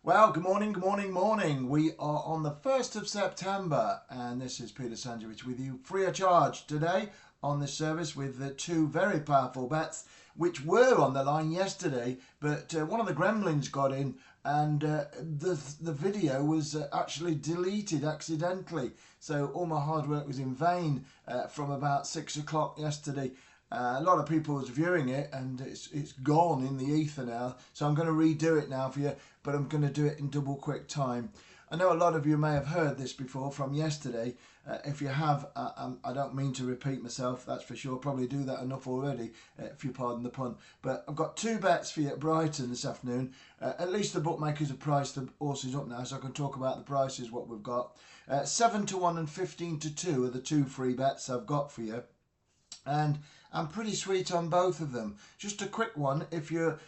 Well, good morning, good morning, morning. We are on the 1st of September and this is Peter Sanjevich with you free of charge today on this service with two very powerful bets which were on the line yesterday, but one of the gremlins got in and the video was actually deleted accidentally. So all my hard work was in vain from about 6 o'clock yesterday. A lot of people was viewing it and it's gone in the ether now, so I'm going to redo it now for you, but I'm going to do it in double quick time. I know a lot of you may have heard this before from yesterday. If you have, I don't mean to repeat myself, that's for sure. Probably do that enough already, if you pardon the pun. But I've got two bets for you at Brighton this afternoon. At least the bookmakers have priced the horses up now, so I can talk about the prices, what we've got. 7 to 1 and 15 to 2 are the two free bets I've got for you. And I'm pretty sweet on both of them. Just a quick one, if you're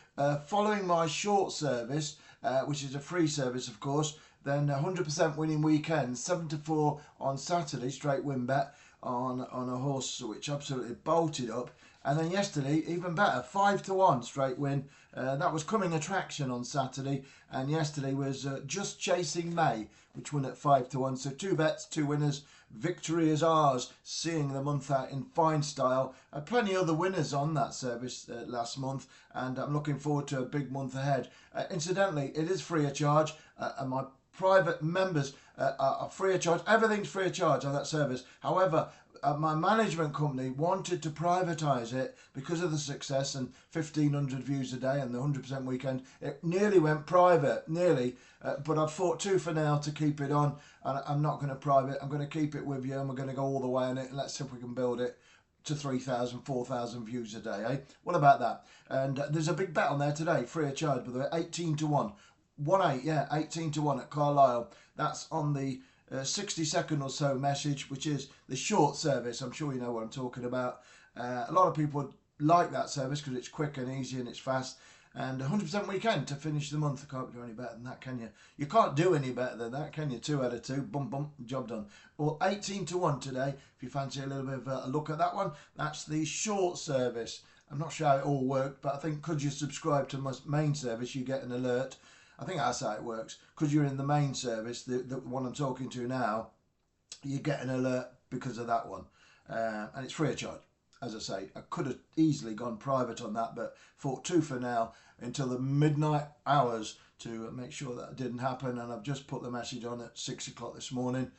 following my short service, which is a free service of course, then 100% winning weekend, 7 to 4 on Saturday, straight win bet on a horse which absolutely bolted up. And then yesterday, even better, 5 to 1 straight win. That was Coming Attraction on Saturday, and yesterday was Just Chasing May, which won at 5 to 1. So two bets, two winners. Victory is ours, seeing the month out in fine style. Plenty other winners on that service last month, and I'm looking forward to a big month ahead. Incidentally, it is free of charge, and my private members are free of charge. Everything's free of charge on that service. However, my management company wanted to privatise it because of the success and 1,500 views a day and the 100% weekend. It nearly went private, nearly, but I've fought tooth and nail to keep it on, and I'm not going to private. I'm going to keep it with you, and we're going to go all the way on it, and let's see if we can build it to 3,000, 4,000 views a day, eh? What about that? And there's a big bet on there today, free of charge, by the way, 18 to 1. 1-8, yeah, 18 to 1 at Carlisle. That's on the 60-second or so message, which is the short service. I'm sure you know what I'm talking about. A lot of people like that service because it's quick and easy and it's fast. And 100% weekend to finish the month. I can't do any better than that, can you? You can't do any better than that, can you? 2 out of 2, bum bum, job done. Well, 18 to 1 today. If you fancy a little bit of a look at that one, that's the short service. I'm not sure how it all worked, but I think because you subscribe to my main service, you get an alert. I think that's how it works. Because you're in the main service, the one I'm talking to now, you get an alert because of that one. And it's free of charge. As I say, I could have easily gone private on that, but fought tooth and nail until the midnight hours to make sure that didn't happen. And I've just put the message on at 6 o'clock this morning.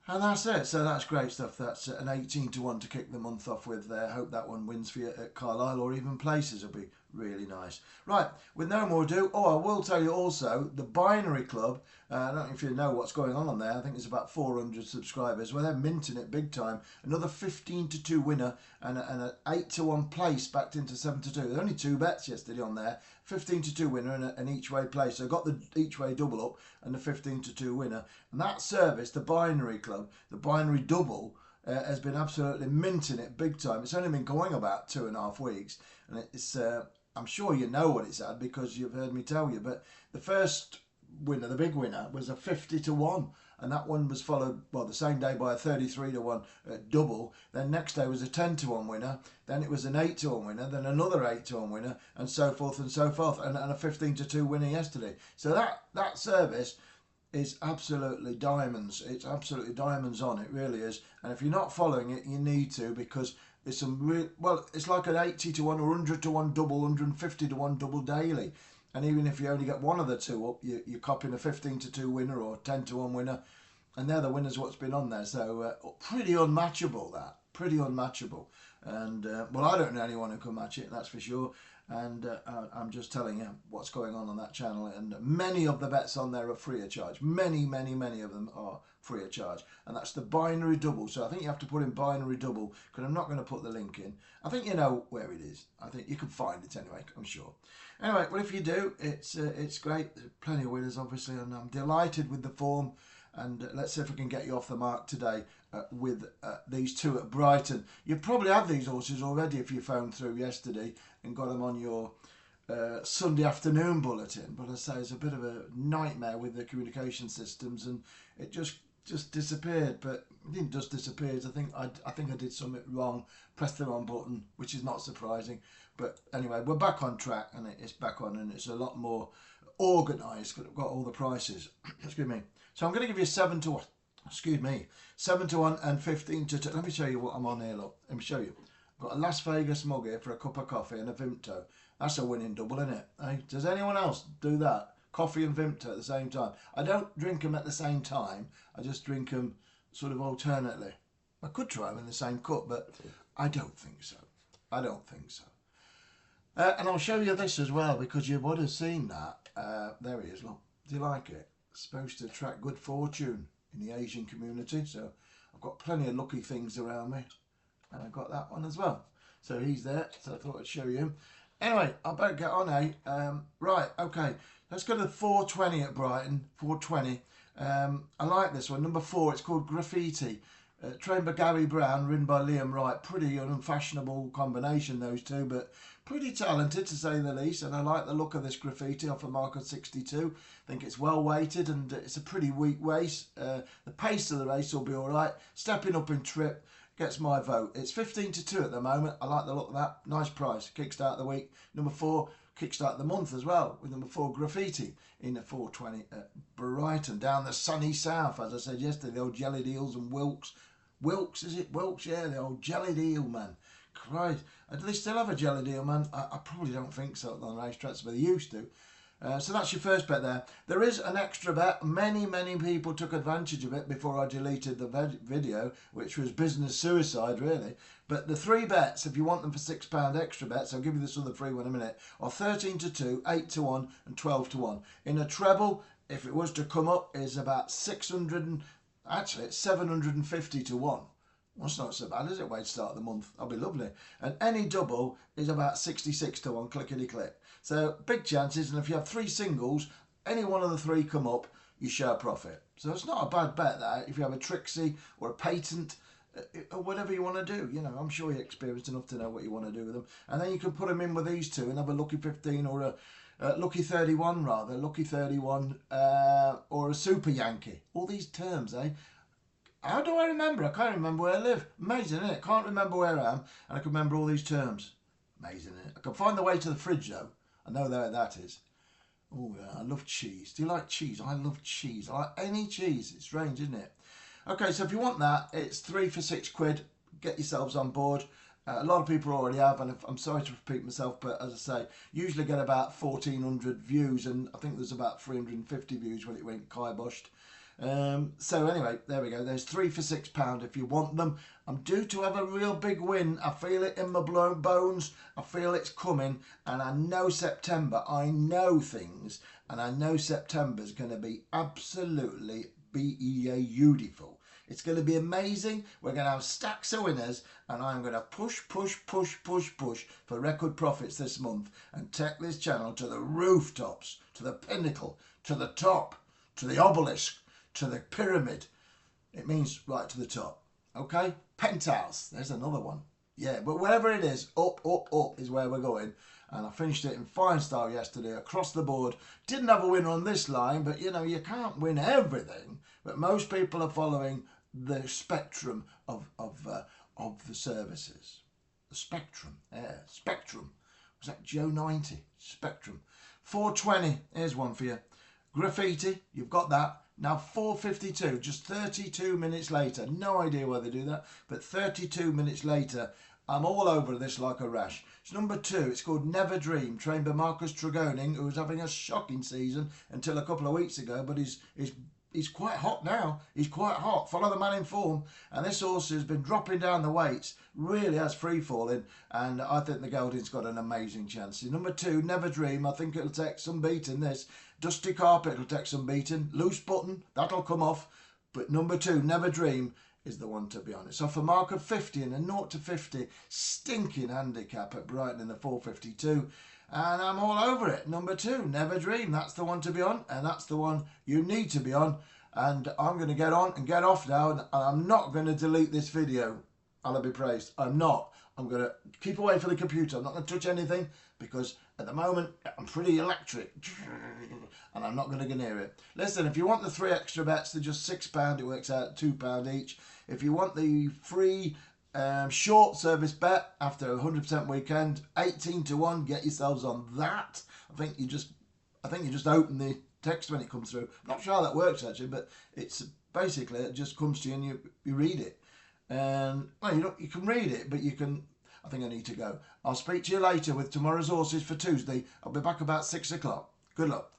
And that's it. So that's great stuff. That's an 18 to 1 to kick the month off with there. Hope that one wins for you at Carlisle or even places. Will be really nice. Right, with no more ado, I will tell you also, the Binary Club, I don't know if you know what's going on there. I think it's about 400 subscribers. Well, they're minting it big time. Another 15 to 2 winner and an 8 to 1 place backed into 7 to 2. There's only 2 bets yesterday on there. 15 to 2 winner and an each way place. So I got the each way double up and the 15 to 2 winner. And that service, the Binary Club, the Binary Double, has been absolutely minting it big time. It's only been going about 2.5 weeks, and it's I'm sure you know what it's at because you've heard me tell you. But the first winner, the big winner, was a 50 to 1, and that one was followed, well, the same day by a 33 to 1 double. Then next day was a 10 to 1 winner. Then it was an 8 to 1 winner. Then another 8 to 1 winner, and so forth and so forth, and a 15 to 2 winner yesterday. So that service is absolutely diamonds. It's absolutely diamonds on it, really is. And if you're not following it, you need to, because there's some real, well, it's like an 80 to 1 or 100 to 1 double, 150 to 1 double daily. And even if you only get one of the two up, you're copying a 15 to 2 winner or 10 to 1 winner. And they're the winners what's been on there. So pretty unmatchable, that. Pretty unmatchable. And, well, I don't know anyone who can match it, that's for sure. And I'm just telling you what's going on that channel. And many of the bets on there are free of charge. Many, many, many of them are free of charge. And that's the Binary Double. So I think you have to put in Binary Double, because I'm not going to put the link in. I think you know where it is. I think you can find it anyway, I'm sure. Anyway, well, if you do, it's great. There's plenty of winners, obviously, and I'm delighted with the form. And let's see if we can get you off the mark today with these two at Brighton. You probably had these horses already if you phoned through yesterday and got them on your Sunday afternoon bulletin. But I say it's a bit of a nightmare with the communication systems, and it just disappeared. But it didn't just disappear. I think I did something wrong, pressed the wrong button, which is not surprising. But anyway, we're back on track, and it's back on, and it's a lot more organised, because I've got all the prices. Excuse me. So I'm going to give you 7 to 1. Excuse me. 7 to 1 and 15 to 2. Let me show you what I'm on here, look. Let me show you. I've got a Las Vegas mug here for a cup of coffee and a Vimto. That's a winning double, isn't it? Hey? Does anyone else do that? Coffee and Vimto at the same time. I don't drink them at the same time. I just drink them sort of alternately. I could try them in the same cup, but I don't think so. I don't think so. And I'll show you this as well, because you would have seen that. There he is, look. Do you like it? It's supposed to attract good fortune in the Asian community. So I've got plenty of lucky things around me. And I've got that one as well. So he's there. So I thought I'd show you him. Anyway, I better get on, eh? Right, okay. Let's go to 420 at Brighton. 420. I like this one. Number 4, it's called Graffiti. Trained by Gary Brown, written by Liam Wright. Pretty unfashionable combination, those two, but pretty talented to say the least. And I like the look of this graffiti off a mark of 62. I think it's well weighted and it's a pretty weak race. The pace of the race will be all right. Stepping up in trip gets my vote. It's 15 to 2 at the moment. I like the look of that. Nice price. Kickstart the week. Number 4, kickstart the month as well, with number 4, Graffiti, in the 420 at Brighton, down the sunny south. As I said yesterday, the old jellied eels and Wilkes. Wilkes, is it? Wilkes, yeah, the old jellied eel, man. Christ. Do they still have a jellied eel, man? I probably don't think so on the racetracks, but they used to. So that's your first bet there. There is an extra bet. Many people took advantage of it before I deleted the video, which was business suicide, really. But the 3 bets, if you want them for £6 extra bets, I'll give you this other free one in a minute, are 13 to 2, 8 to 1 and 12 to 1. In a treble, if it was to come up, is about 600 and... Actually, it's 750 to 1. Well, that's not so bad, is it? Way to start the month. That'll be lovely. And any double is about 66 to 1, clickety-click. So, big chances. And if you have 3 singles, any one of the 3 come up, you share profit. So, it's not a bad bet, that. If you have a Trixie or a Patent, or whatever you want to do. You know, I'm sure you're experienced enough to know what you want to do with them. And then you can put them in with these 2 and have a Lucky 15 or a... Lucky 31 rather, Lucky 31 or a Super Yankee. All these terms, eh? How do I remember? I can't remember where I live. Amazing, isn't it? Can't remember where I am and I can remember all these terms. Amazing, isn't it? I can find the way to the fridge though. I know where that is. Oh yeah, I love cheese. Do you like cheese? I love cheese. I like any cheese. It's strange, isn't it? Okay, so if you want that, it's 3 for £6. Get yourselves on board. A lot of people already have, and I'm sorry to repeat myself, but as I say, usually get about 1,400 views, and I think there's about 350 views when it went kiboshed. So anyway, there we go. There's 3 for £6 if you want them. I'm due to have a real big win. I feel it in my bones. I feel it's coming, and I know September. I know things, and I know September's going to be absolutely beautiful. It's going to be amazing. We're going to have stacks of winners, and I'm going to push for record profits this month and take this channel to the rooftops, to the pinnacle, to the top, to the obelisk, to the pyramid. It means right to the top. Okay? Penthouse. There's another one. Yeah, but wherever it is, up is where we're going. And I finished it in fine style yesterday, across the board. Didn't have a winner on this line, but you know, you can't win everything. But most people are following the spectrum of the services. The spectrum, yeah, spectrum. Was that Joe 90? Spectrum. 420, here's one for you. Graffiti, you've got that. Now 4:52, just 32 minutes later. No idea why they do that, but 32 minutes later, I'm all over this like a rash. It's number 2. It's called Never Dream, trained by Marcus Tregoning, who was having a shocking season until a couple of weeks ago, but he's quite hot now. He's quite hot. Follow the man in form. And this horse has been dropping down the weights. Really has free falling. And I think the Gelding's got an amazing chance. Number 2, Never Dream. I think it'll take some beating, this. Dusty Carpet will take some beating. Loose Button, that'll come off. But number 2, Never Dream, is the one to be on. It's off a mark of 50 and a 0 to 50 stinking handicap at Brighton in the 4:52. And I'm all over it. Number 2, Never Dream. That's the one to be on, and that's the one you need to be on. And I'm going to get on and get off now, and I'm not going to delete this video. Allah be praised. I'm not. I'm going to keep away from the computer. I'm not going to touch anything because at the moment I'm pretty electric. And I'm not going to go near it. Listen, if you want the 3 extra bets, they're just £6. It works out £2 each. If you want the free short service bet after a 100% weekend, 18 to 1, get yourselves on that. I think you just I think you just open the text when it comes through. I'm not sure how that works actually, but it's basically it just comes to you and you read it. And well, you can read it, but you can. I think I need to go. I'll speak to you later with tomorrow's horses for Tuesday. I'll be back about 6 o'clock. Good luck.